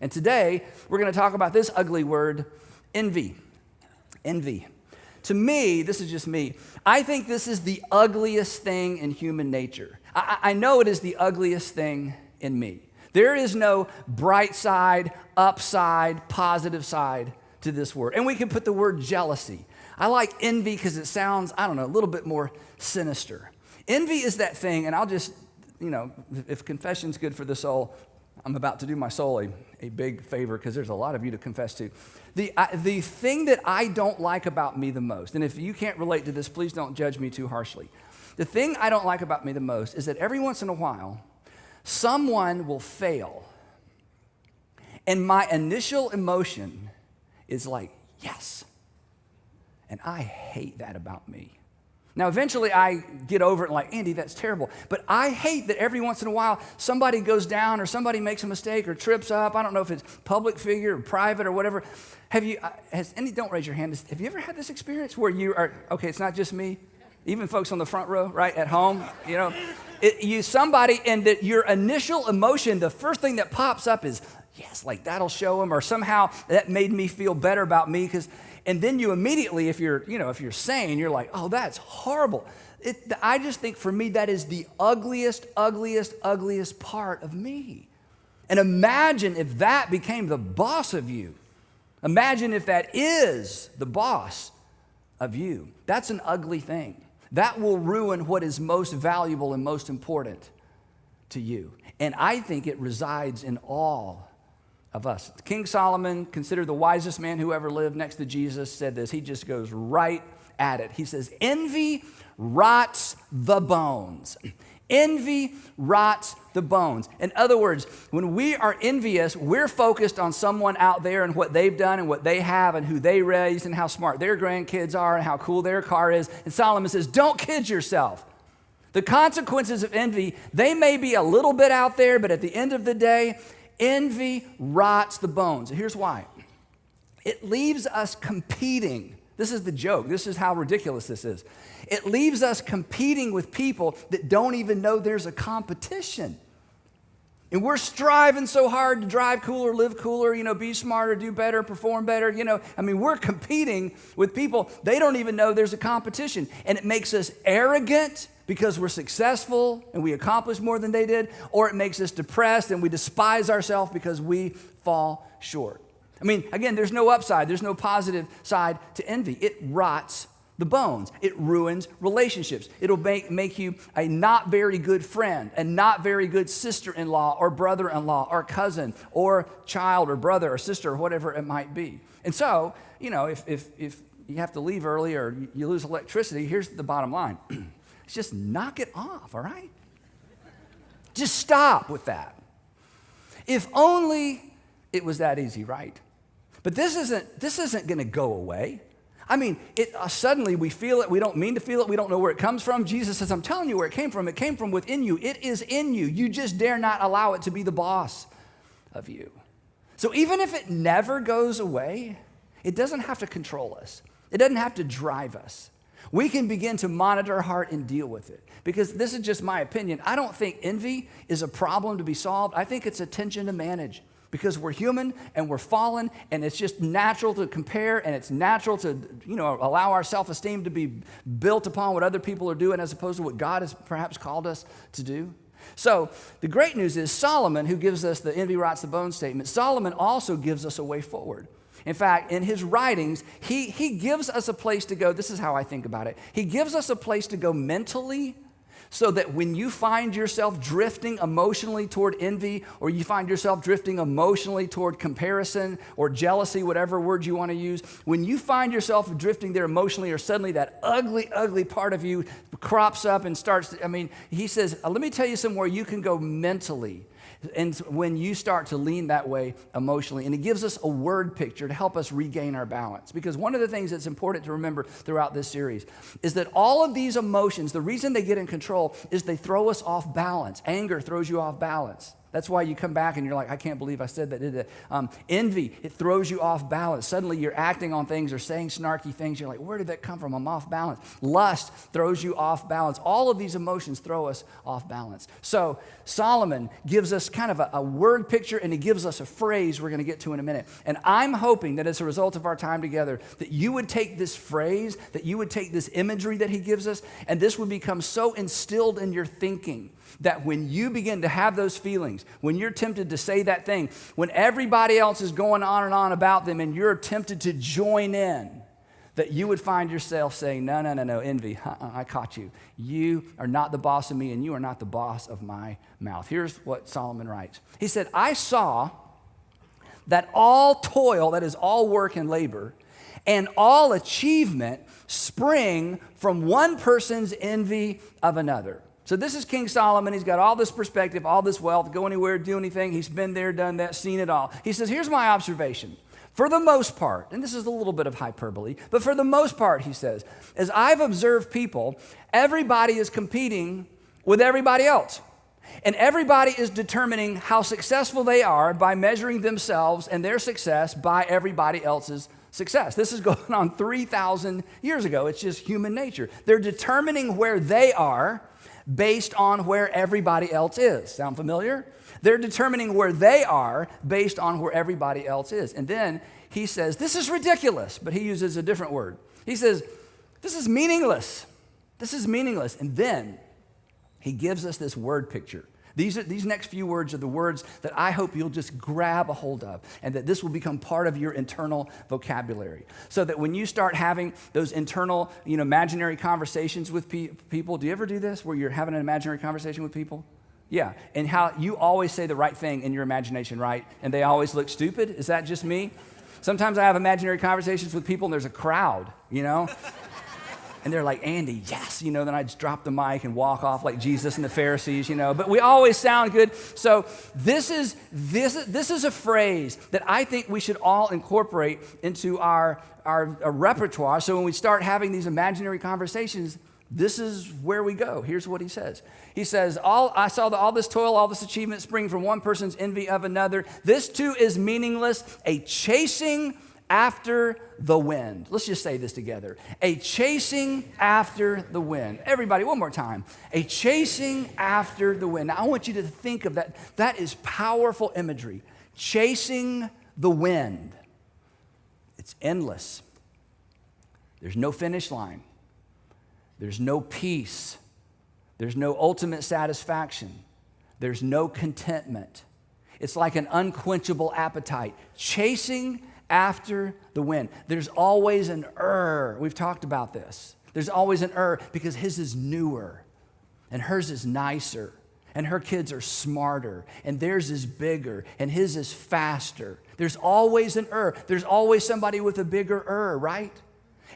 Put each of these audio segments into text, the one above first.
And today, we're going to talk about this ugly word, envy. Envy. To me, this is just me, I think this is the ugliest thing in human nature. I know it is the ugliest thing in me. There is no bright side, upside, positive side to this word. And we can put the word jealousy. I like envy because it sounds, I don't know, a little bit more sinister. Envy is that thing, and I'll just, if confession's good for the soul, I'm about to do my soul a big favor because there's a lot of you to confess to. The thing that I don't like about me the most, and if you can't relate to this, please don't judge me too harshly. The thing I don't like about me the most is that every once in a while, someone will fail, and my initial emotion is like, yes. And I hate that about me. Now, eventually I get over it and like, Andy, that's terrible. But I hate that every once in a while somebody goes down or somebody makes a mistake or trips up. I don't know if it's public figure or private or whatever. Don't raise your hand. Have you ever had this experience where you are, okay, it's not just me, even folks on the front row, right, at home, somebody, and that your initial emotion, the first thing that pops up is, yes, like that'll show them, or somehow that made me feel better about me, and then you immediately, if you're sane, you're like, oh, that's horrible. I just think for me that is the ugliest part of me. And imagine if that became the boss of you. Imagine if that is the boss of you. That's an ugly thing. That will ruin what is most valuable and most important to you. And I think it resides in all of us. King Solomon, considered the wisest man who ever lived next to Jesus, said this. He just goes right at it. He says, envy rots the bones. Envy rots the bones. In other words, when we are envious, we're focused on someone out there and what they've done and what they have and who they raised and how smart their grandkids are and how cool their car is. And Solomon says, don't kid yourself. The consequences of envy, they may be a little bit out there, but at the end of the day, envy rots the bones. Here's why. It leaves us competing. This is the joke. This is how ridiculous this is. It leaves us competing with people that don't even know there's a competition. And we're striving so hard to drive cooler, live cooler, be smarter, do better, perform better. We're competing with people. They don't even know there's a competition. And it makes us arrogant because we're successful and we accomplish more than they did, or it makes us depressed and we despise ourselves because we fall short. Again, there's no upside. There's no positive side to envy. It rots the bones. It ruins relationships. It'll make you a not very good friend, a not very good sister-in-law or brother-in-law or cousin or child or brother or sister or whatever it might be. And so, if you have to leave early or you lose electricity, here's the bottom line. Just knock it off, all right? Just stop with that. If only it was that easy, right? But this isn't going to go away. Suddenly we feel it. We don't mean to feel it. We don't know where it comes from. Jesus says, I'm telling you where it came from. It came from within you. It is in you. You just dare not allow it to be the boss of you. So even if it never goes away, it doesn't have to control us. It doesn't have to drive us. We can begin to monitor our heart and deal with it. Because this is just my opinion. I don't think envy is a problem to be solved. I think it's a tension to manage. Because we're human and we're fallen, and it's just natural to compare, and it's natural to, allow our self-esteem to be built upon what other people are doing as opposed to what God has perhaps called us to do. So the great news is Solomon, who gives us the envy rots the bone statement, Solomon also gives us a way forward. In fact, in his writings, he gives us a place to go. This is how I think about it. He gives us a place to go mentally, so that when you find yourself drifting emotionally toward envy, or you find yourself drifting emotionally toward comparison or jealousy, whatever word you want to use, when you find yourself drifting there emotionally, or suddenly that ugly part of you crops up and starts, he says, let me tell you somewhere you can go mentally. And when you start to lean that way emotionally, and it gives us a word picture to help us regain our balance. Because one of the things that's important to remember throughout this series is that all of these emotions, the reason they get in control is they throw us off balance. Anger throws you off balance. That's why you come back and you're like, I can't believe I said that, did that. Envy, it throws you off balance. Suddenly you're acting on things or saying snarky things. You're like, where did that come from? I'm off balance. Lust throws you off balance. All of these emotions throw us off balance. So Solomon gives us kind of a word picture, and he gives us a phrase we're going to get to in a minute. And I'm hoping that as a result of our time together, that you would take this phrase, that you would take this imagery that he gives us, and this would become so instilled in your thinking that when you begin to have those feelings, when you're tempted to say that thing, when everybody else is going on and on about them and you're tempted to join in, that you would find yourself saying, no, envy, I caught you. You are not the boss of me, and you are not the boss of my mouth. Here's what Solomon writes. He said, I saw that all toil, that is all work and labor, and all achievement spring from one person's envy of another. So this is King Solomon. He's got all this perspective, all this wealth, go anywhere, do anything. He's been there, done that, seen it all. He says, here's my observation. For the most part, and this is a little bit of hyperbole, but for the most part, he says, as I've observed people, everybody is competing with everybody else. And everybody is determining how successful they are by measuring themselves and their success by everybody else's success. This is going on 3,000 years ago. It's just human nature. They're determining where they are based on where everybody else is. Sound familiar? They're determining where they are based on where everybody else is. And then he says, this is ridiculous, but he uses a different word. He says, this is meaningless. This is meaningless. And then he gives us this word picture. These next few words are the words that I hope you'll just grab a hold of, and that this will become part of your internal vocabulary. So that when you start having those internal, imaginary conversations with people, do you ever do this where you're having an imaginary conversation with people? Yeah, and how you always say the right thing in your imagination, right? And they always look stupid? Is that just me? Sometimes I have imaginary conversations with people and there's a crowd, And they're like, Andy, yes, then I just drop the mic and walk off like Jesus and the Pharisees, But we always sound good. So this is a phrase that I think we should all incorporate into our repertoire. So when we start having these imaginary conversations, this is where we go. Here's what he says. He says, I saw all this toil, all this achievement spring from one person's envy of another. This too is meaningless, a chasing after the wind. Let's just say this together. A chasing after the wind. Everybody, one more time. A chasing after the wind. Now, I want you to think of that. That is powerful imagery. Chasing the wind. It's endless. There's no finish line. There's no peace. There's no ultimate satisfaction. There's no contentment. It's like an unquenchable appetite. Chasing after the wind. There's always an We've talked about this. There's always an because his is newer and hers is nicer and her kids are smarter and theirs is bigger and his is faster. There's always an There's always somebody with a bigger right?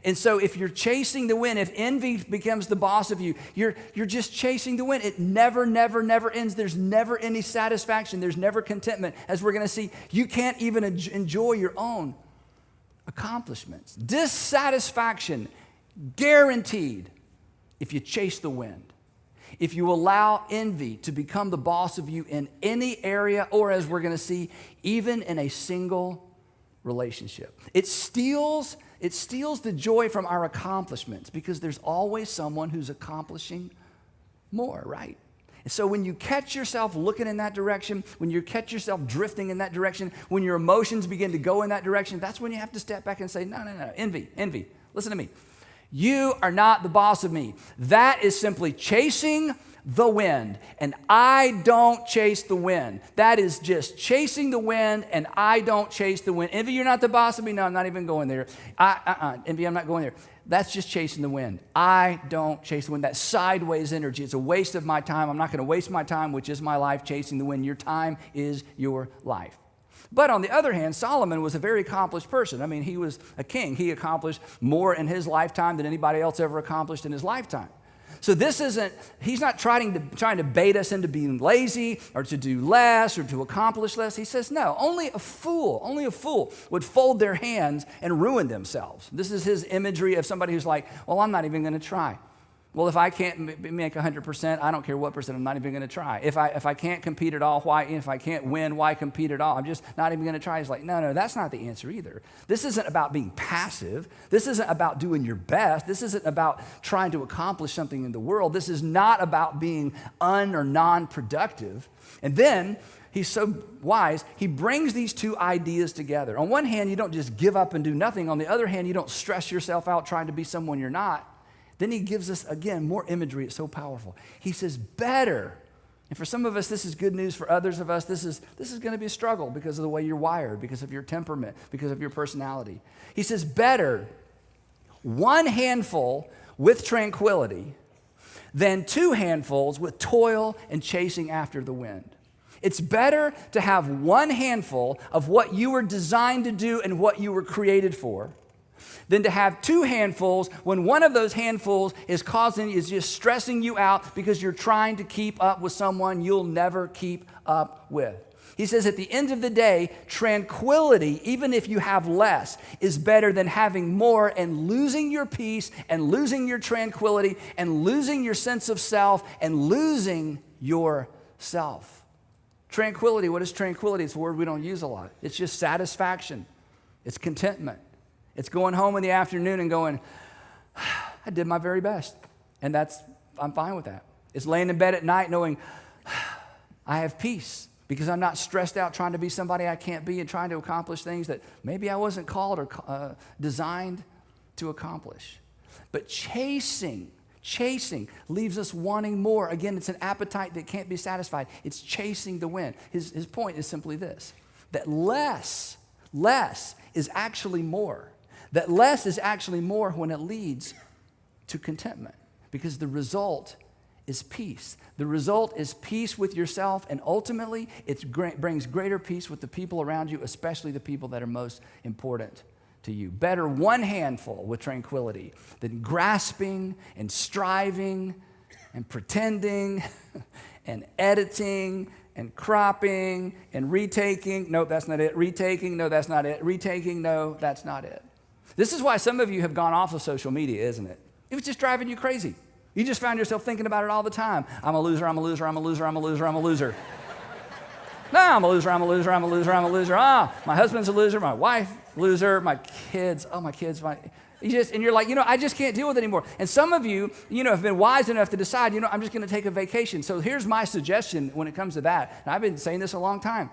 And so if you're chasing the wind, if envy becomes the boss of you, you're just chasing the wind. It never ends. There's never any satisfaction. There's never contentment. As we're going to see, you can't even enjoy your own accomplishments. Dissatisfaction guaranteed if you chase the wind. If you allow envy to become the boss of you in any area, or as we're going to see, even in a single relationship. It steals the joy from our accomplishments because there's always someone who's accomplishing more, right? And so when you catch yourself looking in that direction, when you catch yourself drifting in that direction, when your emotions begin to go in that direction, that's when you have to step back and say, no, envy, listen to me. You are not the boss of me. That is simply chasing the wind, and I don't chase the wind. That is just chasing the wind, and I don't chase the wind. Envy, you're not the boss of me. No, I'm not even going there. Envy, I'm not going there. That's just chasing the wind. I don't chase the wind. That's sideways energy. It's a waste of my time. I'm not going to waste my time, which is my life, chasing the wind. Your time is your life. But on the other hand, Solomon was a very accomplished person. I mean, he was a king. He accomplished more in his lifetime than anybody else ever accomplished in his lifetime. So he's not trying to bait us into being lazy or to do less or to accomplish less. He says, no, only a fool would fold their hands and ruin themselves. This is his imagery of somebody who's like, well, I'm not even going to try. Well, if I can't make 100%, I don't care what percent, I'm not even going to try. If I can't compete at all, why? If I can't win, why compete at all? I'm just not even going to try. He's like, no, that's not the answer either. This isn't about being passive. This isn't about doing your best. This isn't about trying to accomplish something in the world. This is not about being or non-productive. And then he's so wise, he brings these two ideas together. On one hand, you don't just give up and do nothing. On the other hand, you don't stress yourself out trying to be someone you're not. Then he gives us, again, more imagery. It's so powerful. He says, better. And for some of us, this is good news. For others of us, this is going to be a struggle because of the way you're wired, because of your temperament, because of your personality. He says, better one handful with tranquility than two handfuls with toil and chasing after the wind. It's better to have one handful of what you were designed to do and what you were created for than to have two handfuls when one of those handfuls is just stressing you out because you're trying to keep up with someone you'll never keep up with. He says at the end of the day, tranquility, even if you have less, is better than having more and losing your peace and losing your tranquility and losing your sense of self and losing yourself. Tranquility, what is tranquility? It's a word we don't use a lot. It's just satisfaction. It's contentment. It's going home in the afternoon and going, I did my very best. And I'm fine with that. It's laying in bed at night knowing I have peace because I'm not stressed out trying to be somebody I can't be and trying to accomplish things that maybe I wasn't called or designed to accomplish. But chasing leaves us wanting more. Again, it's an appetite that can't be satisfied. It's chasing the wind. His point is simply this, that less is actually more. That less is actually more when it leads to contentment because the result is peace. The result is peace with yourself, and ultimately it brings greater peace with the people around you, especially the people that are most important to you. Better one handful with tranquility than grasping and striving and pretending and editing and cropping and retaking. Nope, that's not it. Retaking. No, that's not it. Retaking. No, that's not it. This is why some of you have gone off of social media, isn't it? It was just driving you crazy. You just found yourself thinking about it all the time. I'm a loser, I'm a loser, I'm a loser, I'm a loser, I'm a loser. No, I'm a loser, I'm a loser, I'm a loser, I'm a loser. My husband's a loser, my wife, loser, my kids, and you're like, I just can't deal with it anymore. And some of you, have been wise enough to decide, I'm just going to take a vacation. So here's my suggestion when it comes to that. And I've been saying this a long time.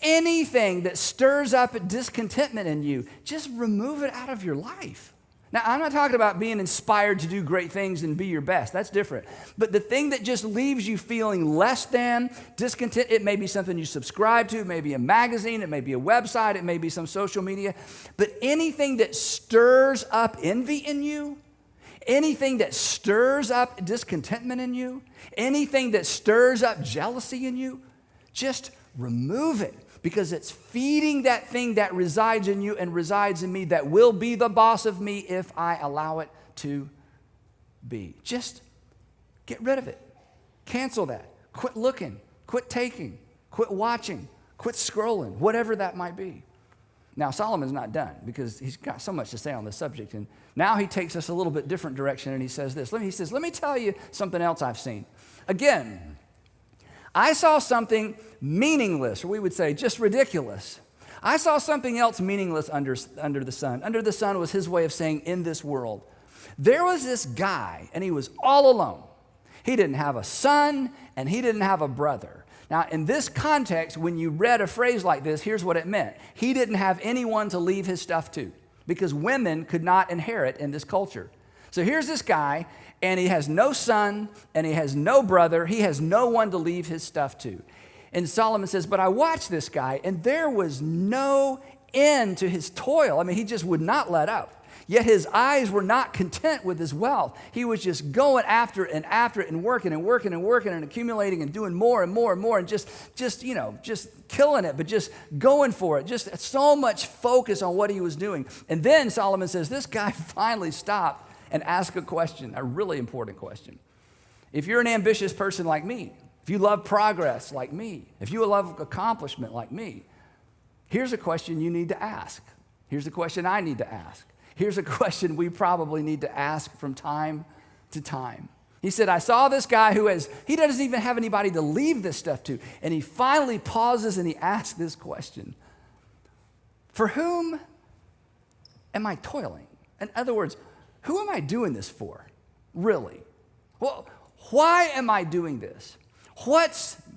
Anything that stirs up discontentment in you, just remove it out of your life. Now, I'm not talking about being inspired to do great things and be your best. That's different. But the thing that just leaves you feeling less than, discontent, it may be something you subscribe to, it may be a magazine, it may be a website, it may be some social media. But anything that stirs up envy in you, anything that stirs up discontentment in you, anything that stirs up jealousy in you, just remove it. Because it's feeding that thing that resides in you and resides in me that will be the boss of me if I allow it to be. Just get rid of it. Cancel that. Quit looking. Quit taking. Quit watching. Quit scrolling. Whatever that might be. Now, Solomon's not done because he's got so much to say on this subject. And now he takes us a little bit different direction and he says this. He says, let me tell you something else I've seen. Again, I saw something meaningless, or we would say just ridiculous. I saw something else meaningless under the sun. Under the sun was his way of saying in this world. There was this guy, and he was all alone. He didn't have a son, and he didn't have a brother. Now, in this context, when you read a phrase like this, here's what it meant. He didn't have anyone to leave his stuff to, because women could not inherit in this culture. So here's this guy, and he has no son, and he has no brother. He has no one to leave his stuff to. And Solomon says, but I watched this guy, and there was no end to his toil. He just would not let up. Yet his eyes were not content with his wealth. He was just going after it and working and accumulating and doing more and more and more and just killing it, but just going for it. Just so much focus on what he was doing. And then Solomon says, this guy finally stopped and ask a question, a really important question. If you're an ambitious person like me, if you love progress like me, if you love accomplishment like me, here's a question you need to ask. Here's a question I need to ask. here's a question we probably need to ask from time to time. He said, I saw this guy he doesn't even have anybody to leave this stuff to. And he finally pauses and he asks this question. For whom am I toiling? In other words, who am I doing this for? Really? Well, why am I doing this?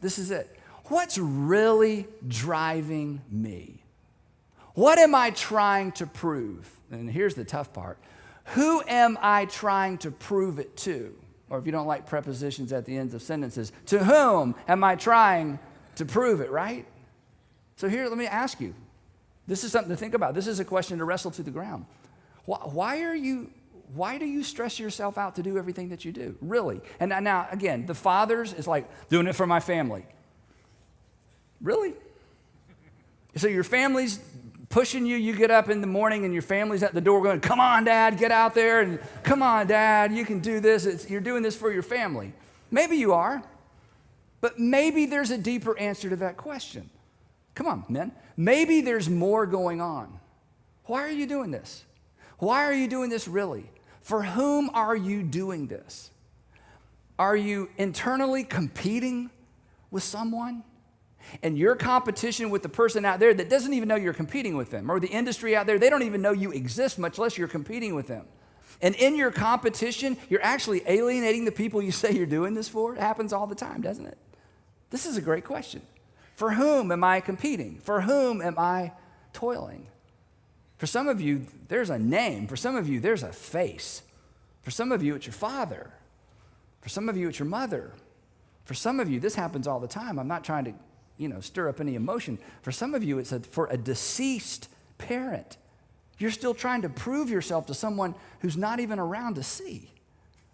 This is it. What's really driving me? What am I trying to prove? And here's the tough part. Who am I trying to prove it to? Or if you don't like prepositions at the ends of sentences, to whom am I trying to prove it, right? So here, let me ask you. This is something to think about. This is a question to wrestle to the ground. Why do you stress yourself out to do everything that you do? Really? And now, again, the fathers is like, doing it for my family. Really? So your family's pushing you, you get up in the morning and your family's at the door going, come on, Dad, get out there, and come on, Dad, you can do this. You're doing this for your family. Maybe you are, but maybe there's a deeper answer to that question. Come on, men. Maybe there's more going on. Why are you doing this? Why are you doing this really? For whom are you doing this? Are you internally competing with someone? And your competition with the person out there that doesn't even know you're competing with them, or the industry out there, they don't even know you exist, much less you're competing with them. And in your competition, you're actually alienating the people you say you're doing this for. It happens all the time, doesn't it? This is a great question. For whom am I competing? For whom am I toiling? For some of you, there's a name. For some of you, there's a face. For some of you, it's your father. For some of you, it's your mother. For some of you, this happens all the time. I'm not trying to stir up any emotion. For some of you, it's for a deceased parent. You're still trying to prove yourself to someone who's not even around to see.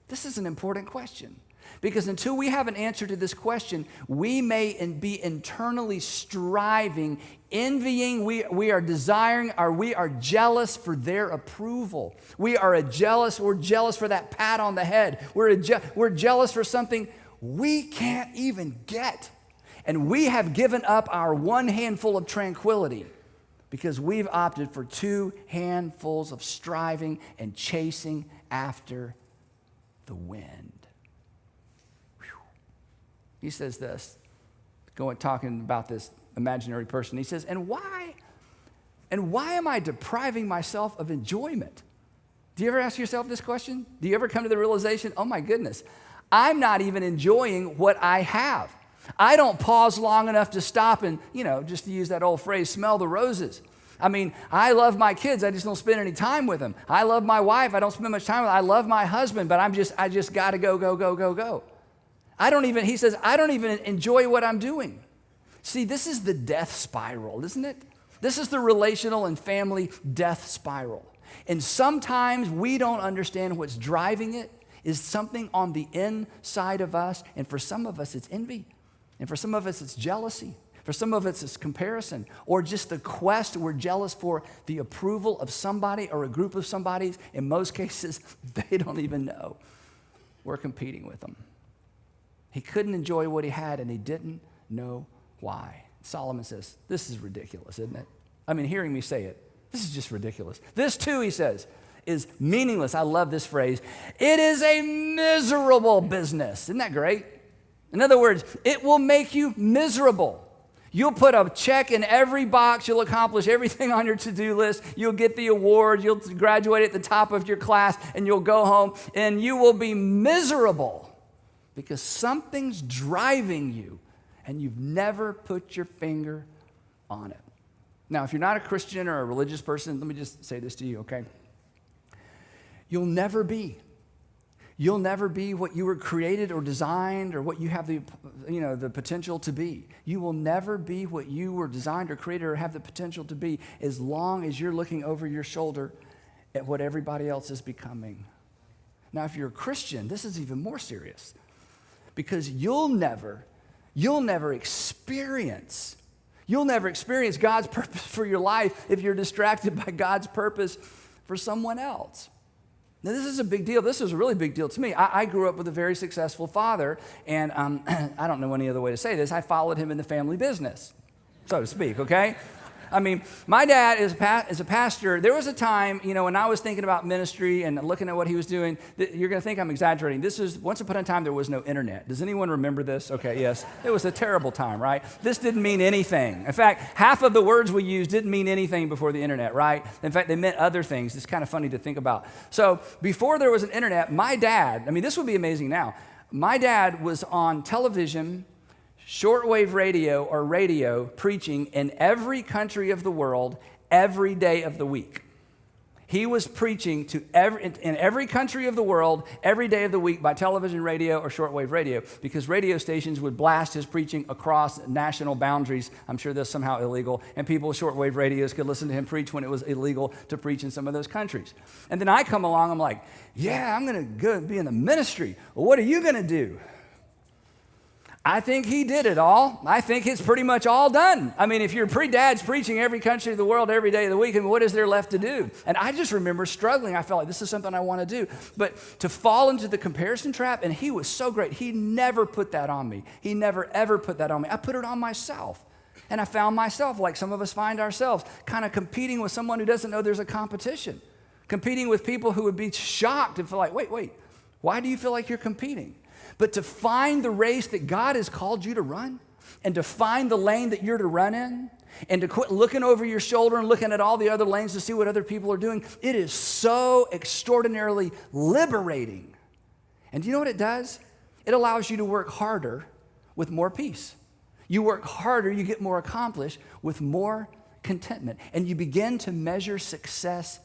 This is an important question. Because until we have an answer to this question, we may be internally striving, envying, we are desiring, or we are jealous for their approval. We're jealous for that pat on the head. We're jealous for something we can't even get. And we have given up our one handful of tranquility because we've opted for two handfuls of striving and chasing after the wind. Whew. He says this, talking about this imaginary person. He says, and why am I depriving myself of enjoyment? Do you ever ask yourself this question? Do you ever come to the realization, oh my goodness, I'm not even enjoying what I have. I don't pause long enough to stop and, just to use that old phrase, smell the roses. I mean, I love my kids. I just don't spend any time with them. I love my wife. I don't spend much time with her. I love my husband, but I just got to go. He says, I don't even enjoy what I'm doing. See, this is the death spiral, isn't it? This is the relational and family death spiral. And sometimes we don't understand what's driving it is something on the inside of us. And for some of us, it's envy. And for some of us, it's jealousy. For some of us, it's comparison, or just the quest. We're jealous for the approval of somebody or a group of somebodies. In most cases, they don't even know we're competing with them. He couldn't enjoy what he had, and he didn't know why. Solomon says, this is ridiculous, isn't it? I mean, hearing me say it, this is just ridiculous. This too, he says, is meaningless. I love this phrase. It is a miserable business. Isn't that great? In other words, it will make you miserable. You'll put a check in every box. You'll accomplish everything on your to-do list. You'll get the award. You'll graduate at the top of your class, and you'll go home, and you will be miserable because something's driving you, and you've never put your finger on it. Now, if you're not a Christian or a religious person, let me just say this to you, okay? You'll never be what you were created or designed or what you have the potential to be. You will never be what you were designed or created or have the potential to be as long as you're looking over your shoulder at what everybody else is becoming. Now, if you're a Christian, this is even more serious because you'll never experience God's purpose for your life if you're distracted by God's purpose for someone else. Now, this is a big deal. This is a really big deal to me. I grew up with a very successful father, and I don't know any other way to say this. I followed him in the family business, so to speak, okay? I mean, my dad is a pastor. There was a time, when I was thinking about ministry and looking at what he was doing, you're going to think I'm exaggerating. This is, once upon a time, there was no internet. Does anyone remember this? Okay, yes. It was a terrible time, right? This didn't mean anything. In fact, half of the words we used didn't mean anything before the internet, right? In fact, they meant other things. It's kind of funny to think about. So before there was an internet, my dad, this would be amazing now. My dad was on television, shortwave radio or radio preaching in every country of the world every day of the week. He was preaching in every country of the world every day of the week by television, radio, or shortwave radio, because radio stations would blast his preaching across national boundaries. I'm sure that's somehow illegal, and people with shortwave radios could listen to him preach when it was illegal to preach in some of those countries. And then I come along, I'm like, yeah, I'm going to go be in the ministry. Well, what are you going to do? I think he did it all. I think it's pretty much all done. If your dad's preaching every country of the world every day of the week, and what is there left to do? And I just remember struggling. I felt like this is something I want to do. But to fall into the comparison trap, and he was so great. He never put that on me. He never, ever put that on me. I put it on myself. And I found myself, like some of us find ourselves, kind of competing with someone who doesn't know there's a competition. Competing with people who would be shocked and feel like, wait, why do you feel like you're competing? But to find the race that God has called you to run, and to find the lane that you're to run in, and to quit looking over your shoulder and looking at all the other lanes to see what other people are doing, it is so extraordinarily liberating. And do you know what it does? It allows you to work harder with more peace. You work harder, you get more accomplished with more contentment. And you begin to measure success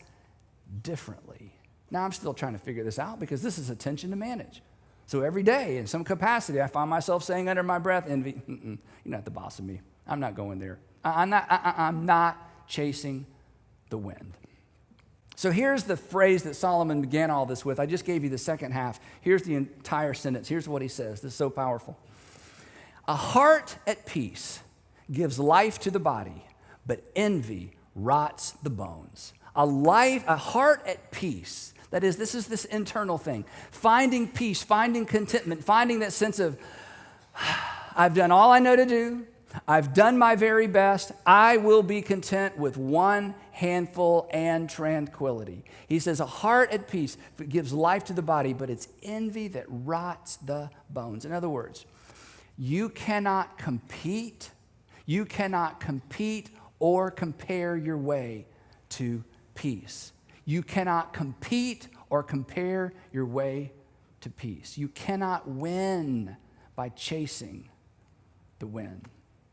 differently. Now, I'm still trying to figure this out because this is a tension to manage. So every day, in some capacity, I find myself saying under my breath, envy, you're not the boss of me. I'm not going there. I'm not chasing the wind. So here's the phrase that Solomon began all this with. I just gave you the second half. Here's the entire sentence. Here's what he says. This is so powerful. A heart at peace gives life to the body, but envy rots the bones. A heart at peace. That is, this is this internal thing. Finding peace, finding contentment, finding that sense of, I've done all I know to do. I've done my very best. I will be content with one handful and tranquility. He says, a heart at peace gives life to the body, but it's envy that rots the bones. In other words, you cannot compete. You cannot compete or compare your way to peace. You cannot compete or compare your way to peace. You cannot win by chasing the wind.